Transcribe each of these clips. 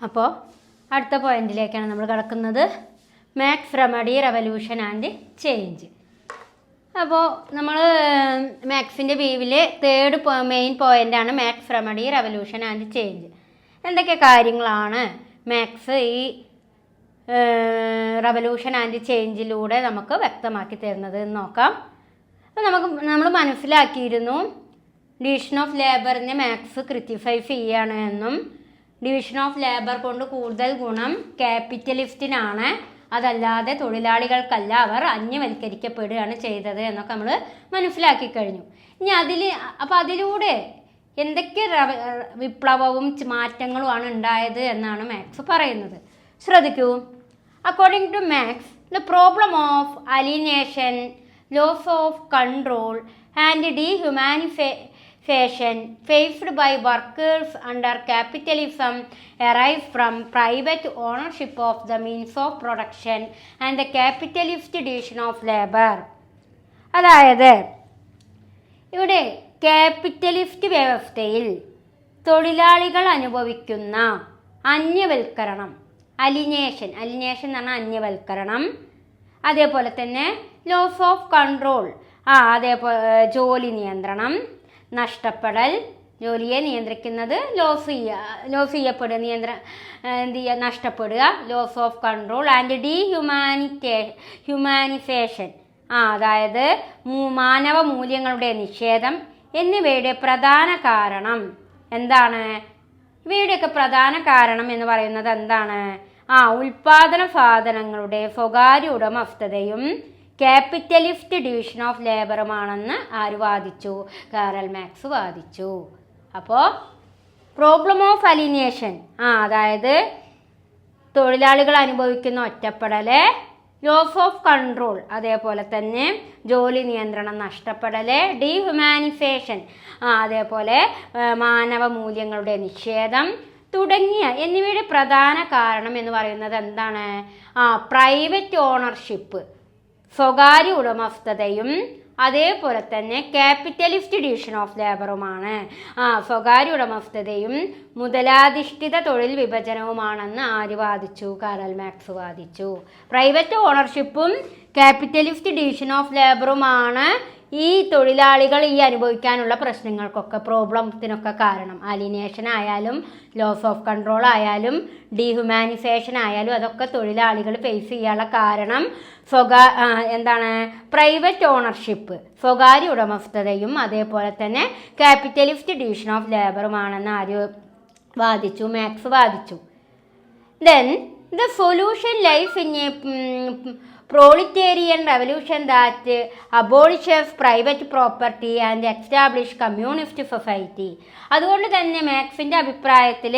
അപ്പോൾ അടുത്ത പോയിന്റിലേക്കാണ് നമ്മൾ കിടക്കുന്നത്. Marx remedy revolution and change. അപ്പോൾ നമ്മൾ മാക്സിൻ്റെ വ്യൂവിലെ തേർഡ് മെയിൻ പോയിൻ്റാണ് Marx remedy revolution and change. എന്തൊക്കെ കാര്യങ്ങളാണ് മാക്സ് ഈ റെവല്യൂഷൻ ആൻഡ് ചേഞ്ചിലൂടെ നമുക്ക് വ്യക്തമാക്കി തരുന്നത് എന്ന് നോക്കാം. അപ്പോൾ നമ്മൾ മനസ്സിലാക്കിയിരുന്നു ഡിവിഷൻ ഓഫ് ലേബറിനെ മാക്സ് ക്രിറ്റിഫൈ ചെയ്യാണ് എന്നും ഡിവിഷൻ ഓഫ് ലേബർ കൊണ്ട് കൂടുതൽ ഗുണം ക്യാപിറ്റലിസ്റ്റിനാണ്, അതല്ലാതെ തൊഴിലാളികൾക്കല്ല, അവർ അന്യവൽക്കരിക്കപ്പെടുകയാണ് ചെയ്തത് എന്നൊക്കെ നമ്മൾ മനസ്സിലാക്കി കഴിഞ്ഞു. ഇനി അപ്പോൾ അതിലൂടെ എന്തൊക്കെ വിപ്ലവവും മാറ്റങ്ങളുമാണ് ഉണ്ടായത് എന്നാണ് മാക്സ് പറയുന്നത്. ശ്രദ്ധിക്കൂ. According to Marx, the problem of alienation, loss of control and dehumanification faced by workers under capitalism arise from private ownership of the means of production and the capitalist division of labor. അതായത് ഇവിടെ capitalist വ്യവസ്ഥയിൽ തൊഴിലാളികൾ അനുഭവിക്കുന്ന അന്യവൽക്കരണം, അലിനേഷൻ എന്ന് പറഞ്ഞാൽ അന്യവൽക്കരണം, അതേപോലെ തന്നെ loss of control, ജോലി നിയന്ത്രണം, നഷ്ടപ്പെടൽ, ജോലിയെ നിയന്ത്രിക്കുന്നത് ലോസ് ചെയ്യപ്പെടുക, നഷ്ടപ്പെടുക, loss of control and humanification, അതായത് മാനവ മൂല്യങ്ങളുടെ നിഷേധം എന്നിവയുടെ പ്രധാന കാരണം എന്താണ്? ഇവയുടെയൊക്കെ പ്രധാന കാരണം എന്ന് പറയുന്നത് എന്താണ്? ഉൽപാദന സാധനങ്ങളുടെ സ്വകാര്യ ഉടമസ്ഥതയും ക്യാപിറ്റലിസ്റ്റ് ഡിവിഷൻ ഓഫ് ലേബറുമാണെന്ന് ആര് വാദിച്ചു? കാറൽ മാക്സ് വാദിച്ചു. അപ്പോൾ പ്രോബ്ലം ഓഫ് അലിനേഷൻ, അതായത് തൊഴിലാളികൾ അനുഭവിക്കുന്ന ഒറ്റപ്പെടൽ, ലോസ് ഓഫ് കൺട്രോൾ, അതേപോലെ തന്നെ ജോലി നിയന്ത്രണം നഷ്ടപ്പെടൽ, ഡീഹ്യൂമാനിഫേഷൻ, അതേപോലെ മാനവ മൂല്യങ്ങളുടെ നിഷേധം എന്നിവയുടെ പ്രധാന കാരണം എന്ന് പറയുന്നത് എന്താണ്? പ്രൈവറ്റ് ഓണർഷിപ്പ്, സ്വകാര്യ ഉടമസ്ഥതയും അതേപോലെ തന്നെ ക്യാപിറ്റലിസ്റ്റ് ഡിവിഷൻ ഓഫ് ലേബറുമാണ്. സ്വകാര്യ ഉടമസ്ഥതയും മുതലാധിഷ്ഠിത തൊഴിൽ വിഭജനവുമാണെന്ന് ആര് വാദിച്ചു? കാറൽ മാക്സ് വാദിച്ചു. പ്രൈവറ്റ് ഓണർഷിപ്പും ക്യാപിറ്റലിസ്റ്റ് ഡിവിഷൻ ഓഫ് ലേബറുമാണ് ഈ തൊഴിലാളികൾ അനുഭവിക്കാനുള്ള പ്രശ്നങ്ങൾക്കൊക്കെ, പ്രോബ്ലംസിനൊക്കെ കാരണം. അലിനേഷൻ ആയാലും ലോസ് ഓഫ് കൺട്രോൾ ആയാലും ഡീഹ്യൂമാനിഫേഷൻ ആയാലും അതൊക്കെ തൊഴിലാളികൾ ഫേസ് ചെയ്യാനുള്ള കാരണം പ്രൈവറ്റ് ഓണർഷിപ്പ്, സ്വകാര്യ ഉടമസ്ഥതയും അതേപോലെ തന്നെ ക്യാപിറ്റലിസ്റ്റ് ഡിവിഷൻ ഓഫ് ലേബറുമാണെന്ന് ആര് വാദിച്ചു? മാക്സ് വാദിച്ചു. Then the solution life in A proletarian revolution that abolishes private property and establish communist society. അതുകൊണ്ട് തന്നെ മാക്സിൻ്റെ അഭിപ്രായത്തിൽ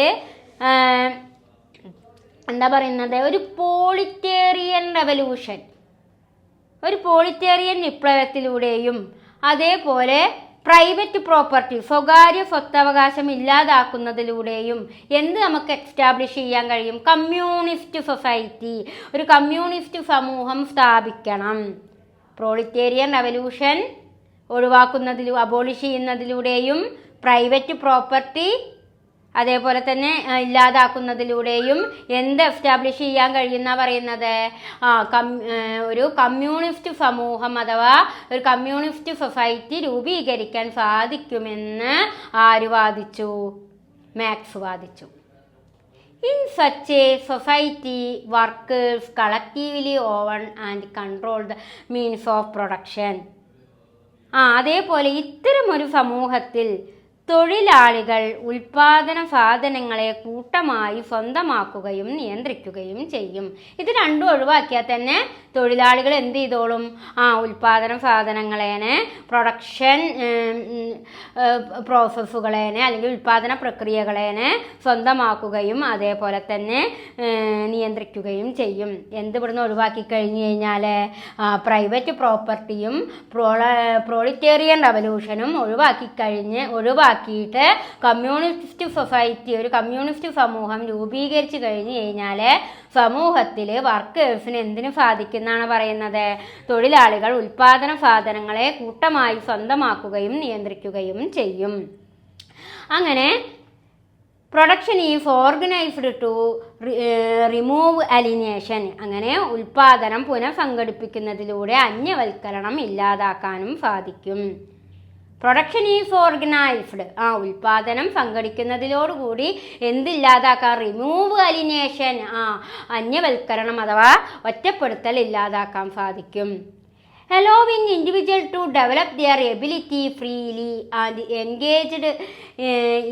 എന്താ പറയുന്നത്, ഒരു പോളിറ്റേറിയൻ വിപ്ലവത്തിലൂടെയും അതേപോലെ പ്രൈവറ്റ് പ്രോപ്പർട്ടി, സ്വകാര്യ സ്വത്തവകാശം ഇല്ലാതാക്കുന്നതിലൂടെയും നമുക്ക് എക്സ്റ്റാബ്ലിഷ് ചെയ്യാൻ കഴിയും? കമ്മ്യൂണിസ്റ്റ് സൊസൈറ്റി, ഒരു കമ്മ്യൂണിസ്റ്റ് സമൂഹം സ്ഥാപിക്കണം. പ്രോളിറ്റേറിയൻ റെവല്യൂഷൻ അബോളിഷ് ചെയ്യുന്നതിലൂടെയും പ്രൈവറ്റ് പ്രോപ്പർട്ടി അതേപോലെ തന്നെ ഇല്ലാതാക്കുന്നതിലൂടെയും എസ്റ്റാബ്ലിഷ് ചെയ്യാൻ കഴിയുന്ന പറയുന്നത്? ഒരു കമ്മ്യൂണിസ്റ്റ് സമൂഹം അഥവാ ഒരു കമ്മ്യൂണിസ്റ്റ് സൊസൈറ്റി രൂപീകരിക്കാൻ സാധിക്കുമെന്ന് ആര് വാദിച്ചു? മാക്സ് വാദിച്ചു. In such A society workers collectively on and control the means of production. അതേപോലെ ഇത്തരമൊരു സമൂഹത്തിൽ തൊഴിലാളികൾ ഉൽപാദന സാധനങ്ങളെ കൂട്ടമായി സ്വന്തമാക്കുകയും നിയന്ത്രിക്കുകയും ചെയ്യും. ഇത് രണ്ടും ഒഴിവാക്കിയാൽ തന്നെ തൊഴിലാളികൾ എന്ത് ചെയ്തോളും? ഉൽപാദന സാധനങ്ങളേനെ, പ്രൊഡക്ഷൻ പ്രോസസ്സുകളേനെ അല്ലെങ്കിൽ ഉൽപാദന പ്രക്രിയകളേനെ സ്വന്തമാക്കുകയും അതേപോലെ തന്നെ നിയന്ത്രിക്കുകയും ചെയ്യും. ഇവിടുന്ന് ഒഴിവാക്കി കഴിഞ്ഞു കഴിഞ്ഞാൽ പ്രൈവറ്റ് പ്രോപ്പർട്ടിയും പ്രോളിറ്റേറിയൻ റെവല്യൂഷനും ഒഴിവാക്കിയിട്ട് കമ്മ്യൂണിസ്റ്റ് സൊസൈറ്റി, ഒരു കമ്മ്യൂണിസ്റ്റ് സമൂഹം രൂപീകരിച്ചു കഴിഞ്ഞു കഴിഞ്ഞാൽ സമൂഹത്തിൽ വർക്കേഴ്സിന് എന്തിനു സാധിക്കുമെന്നാണ് പറയുന്നത്? തൊഴിലാളികൾ ഉൽപാദന സാധനങ്ങളെ കൂട്ടമായി സ്വന്തമാക്കുകയും നിയന്ത്രിക്കുകയും ചെയ്യും. അങ്ങനെ production is organised to remove alienation. അങ്ങനെ ഉൽപാദനം പുനഃസംഘടിപ്പിക്കുന്നതിലൂടെ അന്യവൽക്കരണം ഇല്ലാതാക്കാനും സാധിക്കും. പ്രൊഡക്ഷൻ ഈസ് ഓർഗനൈസ്ഡ്, ഉൽപാദനം സംഘടിക്കുന്നതിലോടുകൂടി എന്തില്ലാതാക്കാം? റിമൂവ് അലിനേഷൻ, അന്യവൽക്കരണം അഥവാ ഒറ്റപ്പെടുത്തൽ ഇല്ലാതാക്കാൻ സാധിക്കും. allowing individual to develop their ability freely and engaged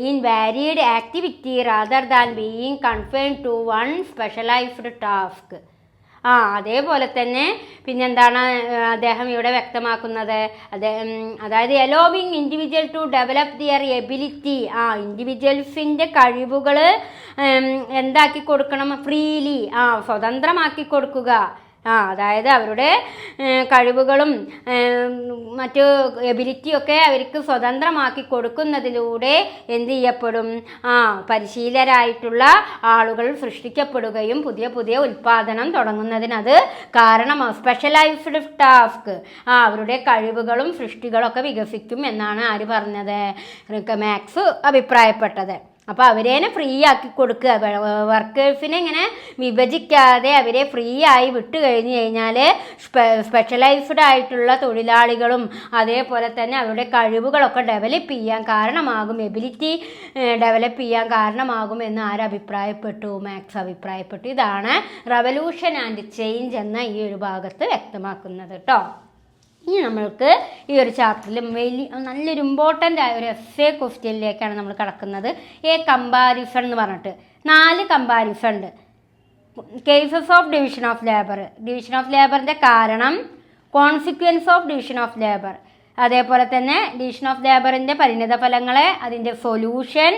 in varied activity rather than being confined to one specialized task. അതേപോലെ തന്നെ പിന്നെന്താണ് അദ്ദേഹം ഇവിടെ വ്യക്തമാക്കുന്നത്? അതായത് allowing individual to develop their ability, ഇൻഡിവിജ്വൽസിൻ്റെ കഴിവുകൾ എന്താക്കി കൊടുക്കണം? ഫ്രീലി, സ്വതന്ത്രമാക്കി കൊടുക്കുക. അതായത് അവരുടെ കഴിവുകളും മറ്റു എബിലിറ്റിയൊക്കെ അവർക്ക് സ്വതന്ത്രമാക്കി കൊടുക്കുന്നതിലൂടെ എന്ത് ചെയ്യപ്പെടും? പരിശീലരായിട്ടുള്ള ആളുകൾ സൃഷ്ടിക്കപ്പെടുകയും പുതിയ പുതിയ ഉൽപ്പാദനം തുടങ്ങുന്നതിനത് കാരണമാകും. സ്പെഷ്യലൈസ്ഡ് ടാസ്ക്, അവരുടെ കഴിവുകളും സൃഷ്ടികളൊക്കെ വികസിക്കും എന്നാണ് ആര് പറഞ്ഞത്? മാക്സ് അഭിപ്രായപ്പെട്ടത്. അപ്പോൾ അവരേനെ ഫ്രീ ആക്കി കൊടുക്കുക. വർക്കേഴ്സിനെ ഇങ്ങനെ വിഭജിക്കാതെ അവരെ ഫ്രീ ആയി വിട്ട് കഴിഞ്ഞ് കഴിഞ്ഞാൽ സ്പെഷ്യലൈസ്ഡ് ആയിട്ടുള്ള തൊഴിലാളികളും അതേപോലെ തന്നെ അവരുടെ കഴിവുകളൊക്കെ ഡെവലപ്പ് ചെയ്യാൻ കാരണമാകും, എബിലിറ്റി ഡെവലപ്പ് ചെയ്യാൻ കാരണമാകും എന്ന് ആരഭിപ്രായപ്പെട്ടു? മാക്സ് അഭിപ്രായപ്പെട്ടു. ഇതാണ് റവല്യൂഷൻ ആൻഡ് ചേഞ്ച് എന്ന ഈ ഒരു ഭാഗത്ത് വ്യക്തമാക്കുന്നത് കേട്ടോ. ഇനി നമ്മൾക്ക് ഈ ഒരു ചാപ്റ്ററിൽ നല്ലൊരു ഇമ്പോർട്ടൻ്റ് ആയ ഒരു എസ്സേ ക്വസ്റ്റ്യനിലേക്കാണ് നമ്മൾ കിടക്കുന്നത്. കമ്പാരിസൺ എന്ന് പറഞ്ഞിട്ട് 4 കമ്പാരിസൺ ഉണ്ട്. Cases of division of labour, division of ലേബറിൻ്റെ കാരണം, consequence of division of labour, അതേപോലെ തന്നെ ഡിവിഷൻ ഓഫ് ലേബറിൻ്റെ പരിണിത ഫലങ്ങളെ, അതിൻ്റെ സൊല്യൂഷൻ,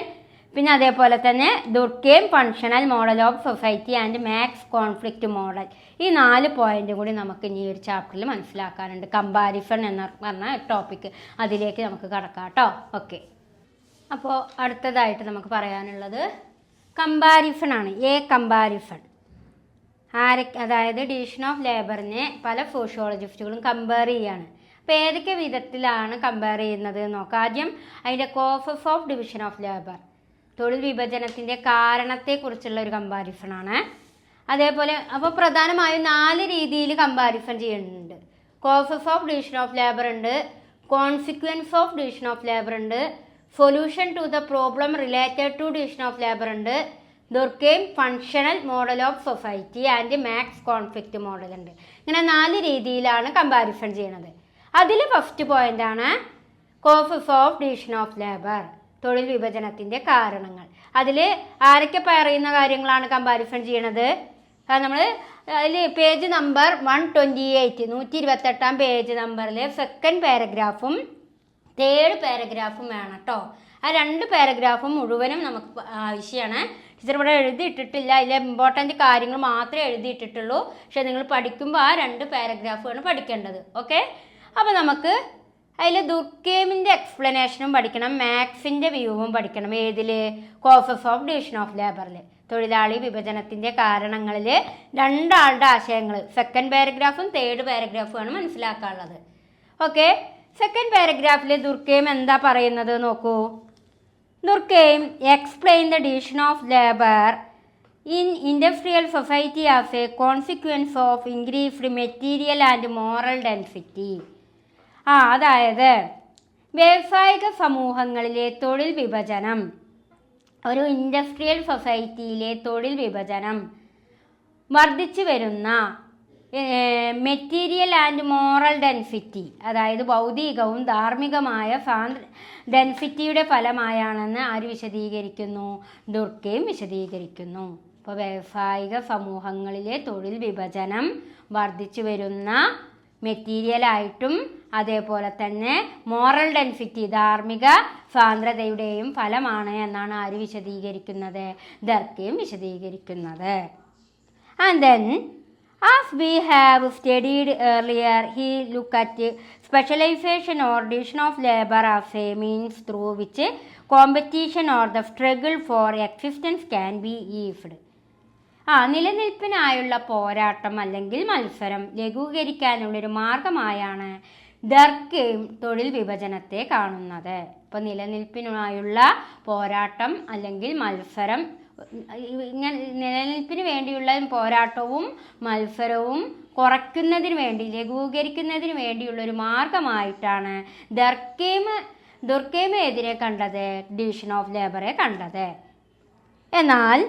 പിന്നെ അതേപോലെ തന്നെ Durkheim functional model of society and Marx conflict model. ഈ 4 പോയിന്റും കൂടി നമുക്ക് ഇനി ഒരു ചാപ്റ്ററിൽ മനസ്സിലാക്കാനുണ്ട്. കമ്പാരിസൺ എന്ന് പറഞ്ഞ ടോപ്പിക്ക്, അതിലേക്ക് നമുക്ക് കടക്കാം കേട്ടോ. ഓക്കെ, അപ്പോൾ അടുത്തതായിട്ട് നമുക്ക് പറയാനുള്ളത് കമ്പാരിസൺ ആണ്. കമ്പാരിസൺ അതായത് ഡിവിഷൻ ഓഫ് ലേബറിനെ പല സോഷ്യോളജിസ്റ്റുകളും കമ്പയർ ചെയ്യാണ്. അപ്പോൾ ഏതൊക്കെ വിധത്തിലാണ് കമ്പയർ ചെയ്യുന്നത് നോക്കാം. ആദ്യം അതിൻ്റെ causes of division of labour, തൊഴിൽ വിഭജനത്തിൻ്റെ കാരണത്തെക്കുറിച്ചുള്ള ഒരു കമ്പാരിസണാണ്. അതേപോലെ അപ്പോൾ പ്രധാനമായും 4 രീതിയിൽ കമ്പാരിസൺ ചെയ്യുന്നുണ്ട്. Causes of division of labour ഉണ്ട്, consequence of division of labour ഉണ്ട്, solution to the problem related to division of labour ഉണ്ട്, Durkheim functional model of society and Marx conflict model ഉണ്ട്. ഇങ്ങനെ 4 രീതിയിലാണ് കമ്പാരിസൺ ചെയ്യണത്. അതിൽ ഫസ്റ്റ് പോയിൻ്റാണ് causes of division of labour, തൊഴിൽ വിഭജനത്തിൻ്റെ കാരണങ്ങൾ. അതിൽ ആരൊക്കെ പറയുന്ന കാര്യങ്ങളാണ് കമ്പാരിസൺ ചെയ്യണത്? നമ്മൾ അതിൽ പേജ് നമ്പർ 128 128 പേജ് നമ്പറിൽ സെക്കൻഡ് പാരഗ്രാഫും തേർഡ് പാരഗ്രാഫും വേണം കേട്ടോ. ആ 2 പാരഗ്രാഫും മുഴുവനും നമുക്ക് ആവശ്യമാണ്. ടീച്ചർ ഇവിടെ എഴുതിയിട്ടിട്ടില്ല, അതിലെ ഇമ്പോർട്ടൻറ്റ് കാര്യങ്ങൾ മാത്രമേ എഴുതിയിട്ടിട്ടുള്ളൂ. പക്ഷെ നിങ്ങൾ പഠിക്കുമ്പോൾ ആ 2 പാരഗ്രാഫുമാണ് പഠിക്കേണ്ടത്. ഓക്കെ, അപ്പോൾ നമുക്ക് അതിൽ ദുർക്കേമിൻ്റെ എക്സ്പ്ലനേഷനും പഠിക്കണം, മാക്സിൻ്റെ വ്യൂവും പഠിക്കണം. ഏതിൽ? കോസസ് ഓഫ് ഡിവിഷൻ ഓഫ് ലേബറിൽ, തൊഴിലാളി വിഭജനത്തിൻ്റെ കാരണങ്ങളിൽ 2 ആളുടെ ആശയങ്ങൾ സെക്കൻഡ് പാരഗ്രാഫും തേർഡ് പാരഗ്രാഫുമാണ് മനസ്സിലാക്കാനുള്ളത്. ഓക്കെ, സെക്കൻഡ് പാരഗ്രാഫിൽ ദുർക്കേം എന്താ പറയുന്നത് നോക്കൂ. Durkheim explain the division of labour in industrial society as a consequence of increased material and moral density. അതായത് വ്യാവസായിക സമൂഹങ്ങളിലെ തൊഴിൽ വിഭജനം, ഒരു ഇൻഡസ്ട്രിയൽ സൊസൈറ്റിയിലെ തൊഴിൽ വിഭജനം വർദ്ധിച്ചു വരുന്ന മെറ്റീരിയൽ ആൻഡ് മോറൽ ഡെൻസിറ്റി, അതായത് ഭൗതികവും ധാർമ്മികമായ ഡെൻസിറ്റിയുടെ ഫലമായാണെന്ന് ആര് വിശദീകരിക്കുന്നു? ദുർക്കേം വിശദീകരിക്കുന്നു. ഇപ്പോൾ വ്യാവസായിക സമൂഹങ്ങളിലെ തൊഴിൽ വിഭജനം വർദ്ധിച്ചു വരുന്ന മെറ്റീരിയലായിട്ടും അതേപോലെ തന്നെ മോറൽ ഡെൻസിറ്റി ധാർമ്മിക സാന്ദ്രതയുടെയും ഫലമാണ് എന്നാണ് ആര് വിശദീകരിക്കുന്നത്? ദുർക്കേം വിശദീകരിക്കുന്നത്. And then as we have studied earlier, he look at specialization or division of labor as a means through which competition or the struggle for existence can be eased. നിലനിൽപ്പിനായുള്ള പോരാട്ടം അല്ലെങ്കിൽ മത്സരം ലഘൂകരിക്കാനുള്ളൊരു മാർഗമായാണ് ദുർക്കേം തൊഴിൽ വിഭജനത്തെ കാണുന്നത്. അപ്പോൾ നിലനിൽപ്പിനായുള്ള പോരാട്ടം അല്ലെങ്കിൽ മത്സരം, ഇങ്ങനെ നിലനിൽപ്പിന് വേണ്ടിയുള്ള പോരാട്ടവും മത്സരവും കുറയ്ക്കുന്നതിന് വേണ്ടി, ലഘൂകരിക്കുന്നതിന് വേണ്ടിയുള്ള ഒരു മാർഗമായിട്ടാണ് ദുർക്കൈം ഏതിനെ കണ്ടത്? ഡിവിഷൻ ഓഫ് ലേബറെ കണ്ടത്. എന്നാൽ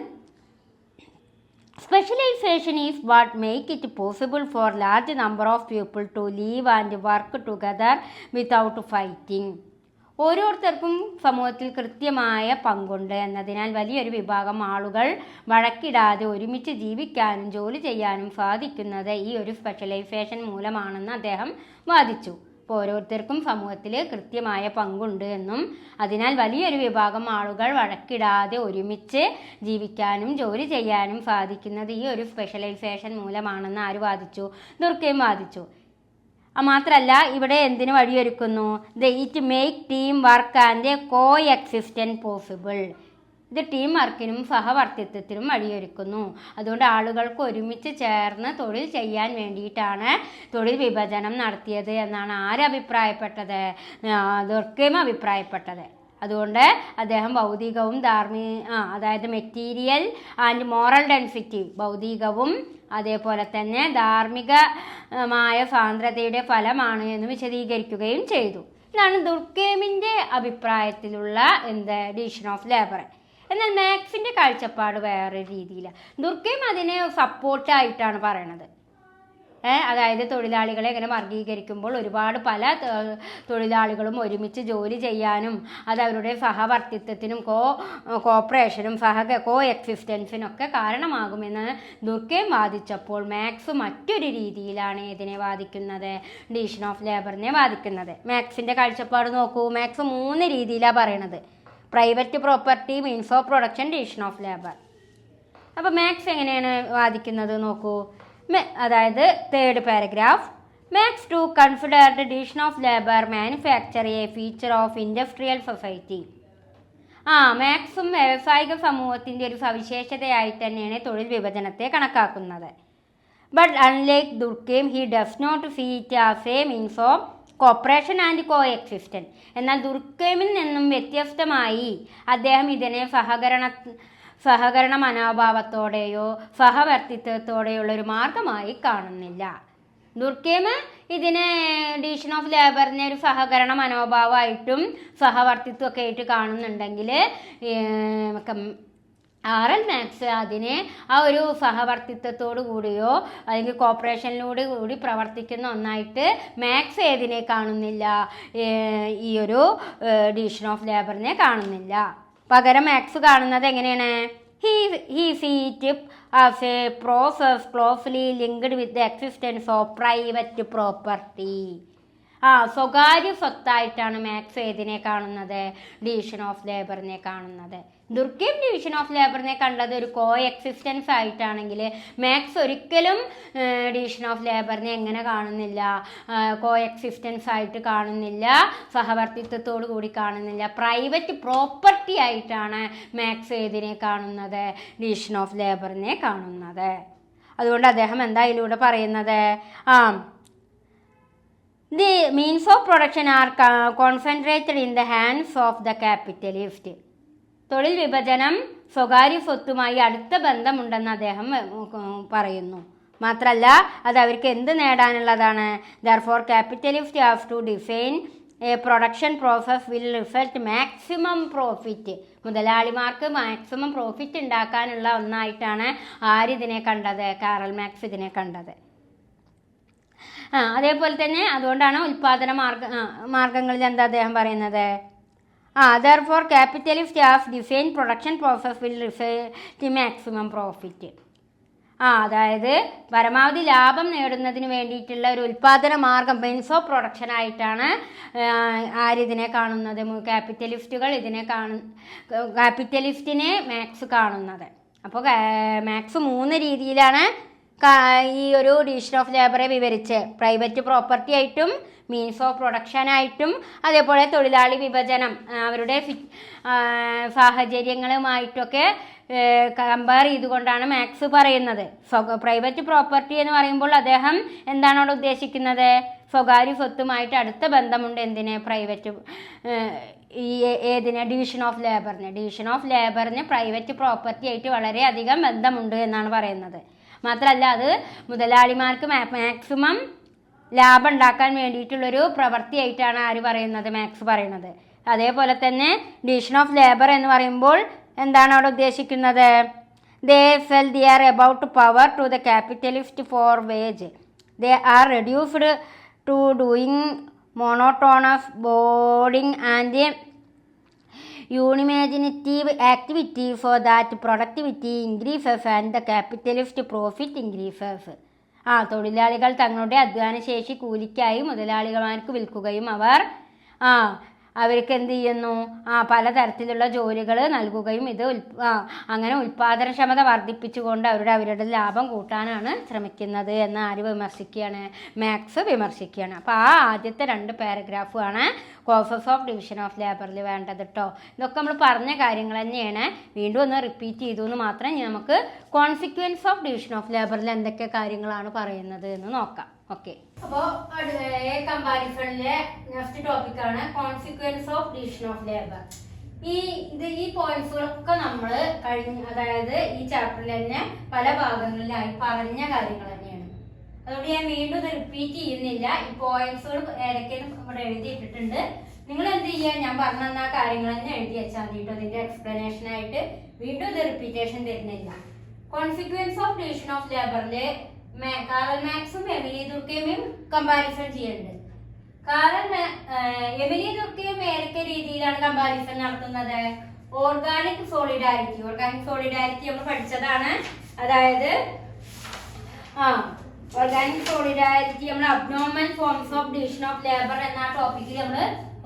specialization is what make it possible for large number of people to live and work together without fighting. ഓരോരുത്തർക്കും സമൂഹത്തിൽ കൃത്യമായ പങ്കുണ്ട് എന്നതിനാൽ വലിയൊരു വിഭാഗം ആളുകൾ വഴക്കിടാതെ ഒരുമിച്ച് ജീവിക്കാനും ജോലി ചെയ്യാനും സാധിക്കുന്നത് ഈ ഒരു സ്പെഷ്യലൈസേഷൻ മൂലമാണെന്ന് അദ്ദേഹം വാദിച്ചു. അപ്പോൾ ഓരോരുത്തർക്കും സമൂഹത്തിൽ കൃത്യമായ പങ്കുണ്ട് എന്നും അതിനാൽ വലിയൊരു വിഭാഗം ആളുകൾ വഴക്കിടാതെ ഒരുമിച്ച് ജീവിക്കാനും ജോലി ചെയ്യാനും സാധിക്കുന്നത് ഈ ഒരു സ്പെഷ്യലൈസേഷൻ മൂലമാണെന്ന് ആര് വാദിച്ചു? ദുർക്കൈം വാദിച്ചു. മാത്രമല്ല ഇവിടെ എന്തിനു വഴിയൊരുക്കുന്നു? It make team work and coexistence possible. ഇത് ടീം വർക്കിനും സഹവർത്തിത്വത്തിനും വഴിയൊരുക്കുന്നു. അതുകൊണ്ട് ആളുകൾക്ക് ഒരുമിച്ച് ചേർന്ന് തൊഴിൽ ചെയ്യാൻ വേണ്ടിയിട്ടാണ് തൊഴിൽ വിഭജനം നടത്തിയത് എന്നാണ് അഭിപ്രായപ്പെട്ടത്? ദുർക്കൈം അഭിപ്രായപ്പെട്ടത്. അതുകൊണ്ട് അദ്ദേഹം ഭൗതികവും അതായത് മെറ്റീരിയൽ ആൻഡ് മോറൽ ഡെൻസിറ്റി, ഭൗതികവും അതേപോലെ തന്നെ ധാർമ്മികമായ സാന്ദ്രതയുടെ ഫലമാണ് എന്ന് വിശദീകരിക്കുകയും ചെയ്തു. ഇതാണ് ദുർക്കൈമിൻ്റെ അഭിപ്രായത്തിലുള്ള ഡിവിഷൻ ഓഫ് ലേബർ. എന്നാൽ മാക്സിൻ്റെ കാഴ്ചപ്പാട് വേറെ രീതിയിലാണ്. ദുർക്കൈം അതിനെ സപ്പോർട്ടായിട്ടാണ് പറയണത്. അതായത് തൊഴിലാളികളെ ഇങ്ങനെ വർഗീകരിക്കുമ്പോൾ പല തൊഴിലാളികളും ഒരുമിച്ച് ജോലി ചെയ്യാനും അത് അവരുടെ സഹവർത്തിത്വത്തിനും കോപ്പറേഷനും കോ എക്സിസ്റ്റൻസിനൊക്കെ കാരണമാകുമെന്ന് ദുർക്കൈം വാദിച്ചപ്പോൾ മാക്സ് മറ്റൊരു രീതിയിലാണ് ഇതിനെ വാദിക്കുന്നത്? ഡിവിഷൻ ഓഫ് ലേബറിനെ വാദിക്കുന്നത്. മാക്സിൻ്റെ കാഴ്ചപ്പാട് നോക്കൂ. മാക്സ് 3 രീതിയിലാണ് പറയണത്: private property, means of production, division of labour. അപ്പോൾ മാക്സ് എങ്ങനെയാണ് വാദിക്കുന്നത് നോക്കൂ. അതായത് 3rd paragraph, Marx too considered division of labour manufacture a feature of industrial society. മാക്സും വ്യാവസായിക സമൂഹത്തിൻ്റെ ഒരു സവിശേഷതയായി തന്നെയാണ് തൊഴിൽ വിഭജനത്തെ കണക്കാക്കുന്നത്. But unlike Durkheim he does not see it as a means of cooperation and coexistence. എന്നാൽ ദുർക്കൈമിൽ നിന്നും വ്യത്യസ്തമായി അദ്ദേഹം ഇതിനെ സഹകരണ മനോഭാവത്തോടെയോ സഹവർത്തിത്വത്തോടെയുള്ള ഒരു മാർഗമായി കാണുന്നില്ല. ദുർക്കൈം ഇതിനെ ഡിവിഷൻ ഓഫ് ലേബറിനെ ഒരു സഹകരണ മനോഭാവമായിട്ടും സഹവർത്തിത്വമൊക്കെ ആയിട്ട് കാണുന്നുണ്ടെങ്കിൽ ആർ.എൽ. മാക്സ് അതിനെ ഒരു സഹവർത്തിത്വത്തോടു കൂടിയോ അല്ലെങ്കിൽ കോപ്പറേഷനിലൂടെ കൂടി പ്രവർത്തിക്കുന്ന ഒന്നായിട്ട് മാക്സ് ഏതിനെ കാണുന്നില്ല? ഈ ഒരു ഡിവിഷൻ ഓഫ് ലേബറിനെ കാണുന്നില്ല. പകരം മാക്സ് കാണുന്നത് എങ്ങനെയാണ്? he see it as a process closely linked with the existence of private property. സ്വകാര്യ സ്വത്തായിട്ടാണ് മാക്സ് ഏതിനെ കാണുന്നത്? ഡിവിഷൻ ഓഫ് ലേബറിനെ കാണുന്നത്. ദുർക്കൈം ഡിവിഷൻ ഓഫ് ലേബറിനെ കണ്ടത് ഒരു കോ എക്സിസ്റ്റൻസ് ആയിട്ടാണെങ്കിൽ മാക്സ് ഒരിക്കലും ഡിവിഷൻ ഓഫ് ലേബറിനെ എങ്ങനെ കാണുന്നില്ല? കോ എക്സിസ്റ്റൻസ് ആയിട്ട് കാണുന്നില്ല, സഹവർത്തിത്വത്തോടു കൂടി കാണുന്നില്ല, പ്രൈവറ്റ് പ്രോപ്പർട്ടി ആയിട്ടാണ് മാക്സ് ഏതിനെ കാണുന്നത്? ഡിവിഷൻ ഓഫ് ലേബറിനെ കാണുന്നത്. അതുകൊണ്ട് അദ്ദേഹം എന്താ ഇതിലൂടെ പറയുന്നത്? The means of production are concentrated in the hands of the capitalist. തൊഴിൽ വിഭജനം സ്വകാര്യ സ്വത്തുമായി അടുത്ത ബന്ധമുണ്ടെന്ന് അദ്ദേഹം പറയുന്നു. മാത്രമല്ല അത് അവർക്ക് എന്ത് നേടാനുള്ളതാണ്? Therefore capitalist has to define a production process will result maximum profit. മുതലാളിമാർക്ക് മാക്സിമം പ്രോഫിറ്റ് ഉണ്ടാക്കാനുള്ള ഒന്നായിട്ടാണ് ഇതിനെ കണ്ടത്? കാറൽ മാക്സ് ഇതിനെ കണ്ടത്. അതേപോലെ തന്നെ അതുകൊണ്ടാണ് ഉൽപാദന മാർഗങ്ങളിൽ എന്താ അദ്ദേഹം പറയുന്നത്? therefore capitalist has defined production process will result in maximum profit. അതായത് പരമാവധി ലാഭം നേടുന്നതിന് വേണ്ടിയിട്ടുള്ള ഒരു ഉൽപാദന മാർഗം, മീൻസ് ഓഫ് പ്രൊഡക്ഷൻ ആയിട്ടാണ് ഇതിനെ കാണുന്നത്? ക്യാപിറ്റലിസ്റ്റിനെ മാക്സ് കാണുന്നത്. അപ്പോൾ മാക്സ് 3 രീതിയിലാണ് ഈ ഒരു ഡിവിഷൻ ഓഫ് ലേബറെ വിവരിച്ച്: പ്രൈവറ്റ് പ്രോപ്പർട്ടി ആയിട്ടും, മീൻസ് ഓഫ് പ്രൊഡക്ഷൻ ആയിട്ടും, അതേപോലെ തൊഴിലാളി വിഭജനം അവരുടെ സാഹചര്യങ്ങളുമായിട്ടൊക്കെ കമ്പയർ ചെയ്തുകൊണ്ടാണ് മാക്സ് പറയുന്നത്. പ്രൈവറ്റ് പ്രോപ്പർട്ടി എന്ന് പറയുമ്പോൾ അദ്ദേഹം എന്താണ് അവിടെ ഉദ്ദേശിക്കുന്നത്? സ്വകാര്യ സ്വത്തുമായിട്ട് അടുത്ത ബന്ധമുണ്ട്. എന്തിന്? ഈ ഏതിനെ ഡിവിഷൻ ഓഫ് ലേബറിന് പ്രൈവറ്റ് പ്രോപ്പർട്ടി ആയിട്ട് വളരെയധികം ബന്ധമുണ്ട് എന്നാണ് പറയുന്നത്. മാത്രമല്ല അത് മുതലാളിമാർക്ക് മാക്സിമം ലാഭം ഉണ്ടാക്കാൻ വേണ്ടിയിട്ടുള്ളൊരു പ്രവൃത്തിയായിട്ടാണ് ആര് പറയുന്നത്, മാക്സ് പറയുന്നത്. അതേപോലെ തന്നെ ഡിവിഷൻ ഓഫ് ലേബർ എന്ന് പറയുമ്പോൾ എന്താണ് അവിടെ ഉദ്ദേശിക്കുന്നത്? ദേ സെൽ ദിയർ അബൌട്ട് power to the capitalist for wage. They are reduced to doing monotonous boring and unimaginative activity for that productivity increases and the capitalist profit increases. തൊഴിലാളികൾ തങ്ങളുടെ അധ്വാനശേഷി കൂലിക്കായി മുതലാളിമാർക്ക് വിൽക്കുകയും അവർക്ക് എന്ത് ചെയ്യുന്നു, പലതരത്തിലുള്ള ജോലികൾ നൽകുകയും ഇത് അങ്ങനെ ഉൽപ്പാദനക്ഷമത വർദ്ധിപ്പിച്ചുകൊണ്ട് അവരുടെ ലാഭം കൂട്ടാനാണ് ശ്രമിക്കുന്നത് എന്ന് ആര് വിമർശിക്കുകയാണ്? മാക്സ് വിമർശിക്കുകയാണ്. അപ്പോൾ ആദ്യത്തെ 2 പാരഗ്രാഫുമാണ് കോസസ് ഓഫ് ഡിവിഷൻ ഓഫ് ലേബറിൽ വേണ്ടത് കേട്ടോ. ഇതൊക്കെ നമ്മൾ പറഞ്ഞ കാര്യങ്ങൾ തന്നെയാണ്, വീണ്ടും ഒന്ന് റിപ്പീറ്റ് ചെയ്തു എന്ന് മാത്രം. ഇനി നമുക്ക് കോൺസിക്വൻസ് ഓഫ് ഡിവിഷൻ ഓഫ് ലേബറിൽ എന്തൊക്കെ കാര്യങ്ങളാണ് പറയുന്നത് എന്ന് നോക്കാം. ഓക്കെ, അപ്പോൾ കമ്പാരിസണിലെ നെക്സ്റ്റ് ടോപ്പിക്കാണ് consequence of division of labour. ഈ പോയിന്റ്സുകളൊക്കെ നമ്മൾ അതായത് ഈ ചാപ്റ്ററിൽ തന്നെ പല ഭാഗങ്ങളിലായി പറഞ്ഞ കാര്യങ്ങൾ തന്നെയാണ്. അതുകൊണ്ട് ഞാൻ വീണ്ടും ഇത് റിപ്പീറ്റ് ചെയ്യുന്നില്ല. ഈ പോയിന്റ്സുകൾ ഏതൊക്കെയും ഇവിടെ എഴുതിയിട്ടിട്ടുണ്ട്. നിങ്ങൾ എന്ത് ചെയ്യുക, ഞാൻ പറഞ്ഞ കാര്യങ്ങൾ തന്നെ എഴുതി വെച്ചാൽ മതി കേട്ടോ. ഇതിന്റെ എക്സ്പ്ലനേഷൻ ആയിട്ട് വീണ്ടും ഇത് റിപ്പീറ്റേഷൻ തരുന്നില്ല. കോൺസിക്വൻസ് ഓഫ് ഡിവിഷൻ ഓഫ് ലേബറിലെ കാറൽ മാക്സും എമിലി ദുർക്കയും കമ്പാരിസൺ ചെയ്യുന്നുണ്ട്. എമിലി ദുർക്കയും ഏതൊക്കെ രീതിയിലാണ് കമ്പാരിസൺ നടത്തുന്നത്? ഓർഗാനിക് സോളിഡാരിറ്റി നമ്മൾ പഠിച്ചതാണ്. അതായത് ഓർഗാനിക് സോളിഡാരിറ്റി നമ്മൾ abnormal forms of division of labour എന്ന ടോപ്പിക്കിൽ നമ്മൾ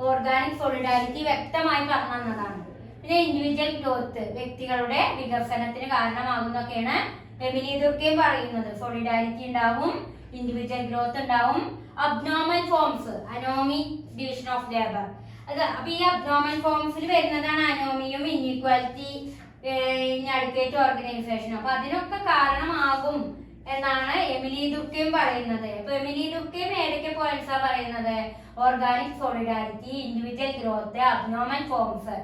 ഓർഗാനിക് സോളിഡാരിറ്റി വ്യക്തമായി പറഞ്ഞു തന്നതാണ്. പിന്നെ ഇൻഡിവിജ്വൽ ഗ്രോത്ത് വ്യക്തികളുടെ വികസനത്തിന് കാരണമാകുന്നൊക്കെയാണ് എമിലി ദുർക്കയും പറയുന്നത്. സോളിഡാരിറ്റി ഉണ്ടാവും, ഇൻഡിവിജ്വൽ ഗ്രോത്ത് ഉണ്ടാവും. Abnormal forms anomic division of labour. അപ്പൊ ഈ അബ്നോർമൽ ഫോംസിൽ വരുന്നതാണ് അനോമിയും ഇൻഇക്വാലിറ്റി ഇൻഅഡ്വക്കേറ്റ് ഓർഗനൈസേഷനും. അപ്പൊ അതിനൊക്കെ കാരണമാകും എന്നാണ് എമിലി ദുർക്കയും പറയുന്നത്. അപ്പൊ എമിലി ദുർക്കയും ഏതൊക്കെ പോയിന്റ്സാ പറയുന്നത്? Organic solidarity, individual growth, abnormal forms,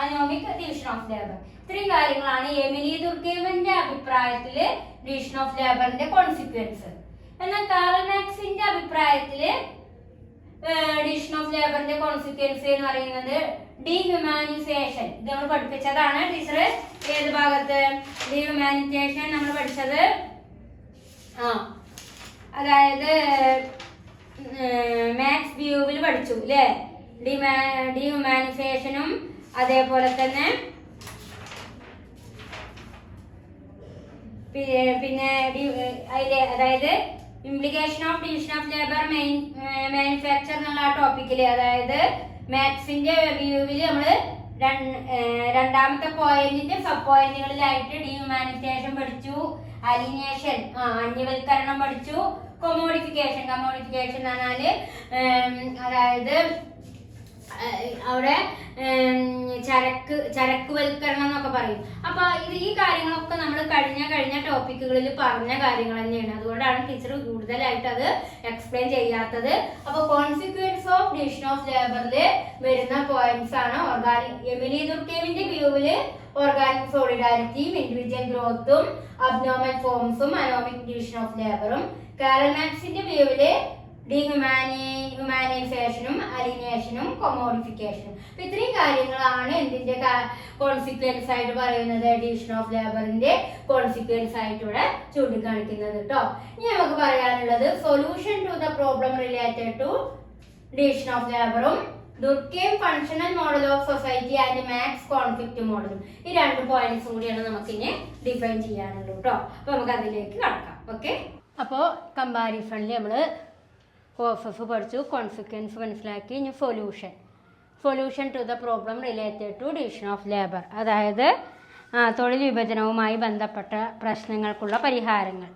anomic division of labour. ഇത്രയും കാര്യങ്ങളാണ് എമിലി ദുർക്കൈമിന്റെ അഭിപ്രായത്തില് ഡിവിഷൻ ഓഫ് ലേബറിന്റെ കോൺസിക്വൻസ്. എന്നാൽ കാറൽ മാക്സിന്റെ അഭിപ്രായത്തില് ഡിവിഷൻ ഓഫ് ലേബറിന്റെ കോൺസിക്വൻസ് എന്ന് പറയുന്നത് ഡീഹ്യൂമാനൈസേഷൻ. ഇത് നമ്മൾ പഠിപ്പിച്ചതാണ് ടീച്ചർ. ഏത് ഭാഗത്ത്? ഡീഹ്യൂമാനൈസേഷൻ നമ്മൾ പഠിച്ചത് അതായത് മാക്സ് വ്യൂവിൽ പഠിച്ചു അല്ലേ? ഡീഹ്യൂമാനൈസേഷനും അതേപോലെ തന്നെ പിന്നെ അതിലെ അതായത് implication of division of labour manufacture എന്നുള്ള ടോപ്പിക്കില്, അതായത് മാക്സിന്റെ വ്യൂവിൽ നമ്മൾ രണ്ടാമത്തെ പോയിന്റിന്റെ സബ് പോയിന്റുകളിലായിട്ട് ഡീഹ്യൂമാനൈസേഷൻ പഠിച്ചു, അലിനേഷൻ അന്യവൽക്കരണം പഠിച്ചു, കൊമോഡിഫിക്കേഷൻ എന്ന് പറഞ്ഞാല് അതായത് അവിടെ ചരക്കുവൽക്കരണം എന്നൊക്കെ പറയും. അപ്പൊ ഈ കാര്യങ്ങളൊക്കെ നമ്മൾ കഴിഞ്ഞ ടോപ്പിക്കുകളിൽ പറഞ്ഞ കാര്യങ്ങൾ തന്നെയാണ്. അതുകൊണ്ടാണ് ടീച്ചർ കൂടുതലായിട്ട് അത് എക്സ്പ്ലെയിൻ ചെയ്യാത്തത്. അപ്പൊ കോൺസിക്വൻസ് ഓഫ് ഡിവിഷൻ ഓഫ് ലേബറിൽ വരുന്ന പോയിന്റ്സ് ആണ് എമിലി ദുർക്കൈമിന്റെ വ്യൂവില് ഓർഗാനിക് സോളിഡാരിറ്റിയും ഇൻഡിവിജ്വൽ ഗ്രോത്തും അബ്നോർമൽ ഫോംസും അനോമിക് ഡിവിഷൻ ഓഫ് ലേബറും. കാറൽ മാക്സിന്റെ വ്യൂവില് ഹ്യൂമാനൈസേഷനും അലിനേഷനും കൊമോഡിഫിക്കേഷനും. അപ്പൊ ഇത്രയും കാര്യങ്ങളാണ് എന്തിന്റെ കോൺസിക്വൻസ് ആയിട്ട് പറയുന്നത്, ഡിവിഷൻ ഓഫ് ലേബറിന്റെ കോൺസിക്വൻസ് ആയിട്ട് ഇവിടെ ചൂണ്ടിക്കാണിക്കുന്നത് കേട്ടോ. ഇനി നമുക്ക് പറയാനുള്ളത് solution to the problem related to division of ലേബറും Durkheim functional model of society and Marx conflict മോഡലും. ഈ 2 പോയിന്റ്സും കൂടിയാണ് നമുക്കിനി ഡിഫൈൻ ചെയ്യാനുള്ളൂ കേട്ടോ. അപ്പൊ നമുക്ക് അതിലേക്ക് കടക്കാം. ഓക്കെ, അപ്പോൾ കമ്പാരിസണിൽ നമ്മൾ കോസസ് പഠിച്ചു, കോൺസിക്വൻസ് മനസ്സിലാക്കി. ഇനി solution to the problem related to division of labour, അതായത് തൊഴിൽ വിഭജനവുമായി ബന്ധപ്പെട്ട പ്രശ്നങ്ങൾക്കുള്ള പരിഹാരങ്ങൾ.